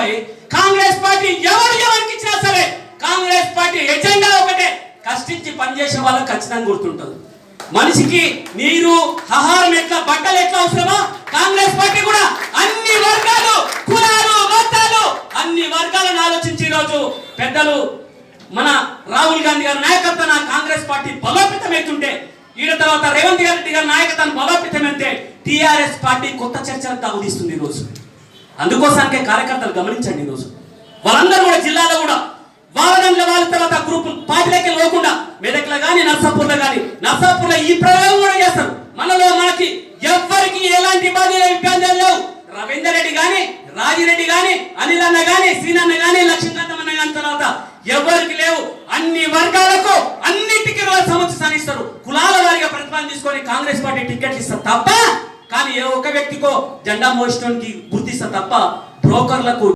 రూపాయి కాంగ్రెస్ పార్టీ ఎవరికి ఇచ్చినా సరే కాంగ్రెస్ పార్టీ ఎజెండా ఒకటే, కష్టించి పనిచేసే వాళ్ళకి ఖచ్చితంగా గుర్తుంటుంది. మనిషికి నీరు ఆహారం ఎట్లా బట్టలు ఎట్లా అవసరమో కాంగ్రెస్ పార్టీ కూడా అన్ని వర్గాలు కులాలు మతాలు అన్ని వర్గాలను ఆలోచించి ఈరోజు పెద్దలు మన రాహుల్ గాంధీ గారి నాయకత్వాన కాంగ్రెస్ పార్టీ బలోపేతమవుతుంటే ఈడ తర్వాత రేవంత్ రెడ్డి గారి నాయకత్వాన్ని బలోపేతమైతే టిఆర్ఎస్ పార్టీ కొత్త చర్చలకు తాగుదీస్తుంది ఈరోజు. అందుకోసానికే కార్యకర్తలు గమనించండి, ఈరోజు వాళ్ళందరూ కూడా జిల్లాలో కూడా వాళ్ళ తర్వాత గ్రూప్ పార్టీలకి పోకుండా మెదక్లో కానీ నర్సాపూర్లో కానీ నర్సాపూర్లో ఈ ప్రయోగం కూడా చేస్తారు. మనలో మనకి ఎవ్వరికి ఎలాంటి ఇబ్బందులు లేవు. రవీందర్ రెడ్డి కానీ రాజిరెడ్డి కానీ అనిల్ అన్న కానీ సీనన్న కానీ లక్ష్మీకాంతం అన్న కానీ తర్వాత ఎవరికి లేవు. అన్ని వర్గాలకు అన్నిటికీ వాళ్ళు సమస్య సాధిస్తారు. కులాల వారిగా ప్రతిపాదన తీసుకొని కాంగ్రెస్ పార్టీ టికెట్లు ఇస్తారు తప్ప, కానీ ఏ ఒక్క వ్యక్తికో జెండా మోసడానికి గుర్తిస్తారు తప్ప బ్రోకర్లకు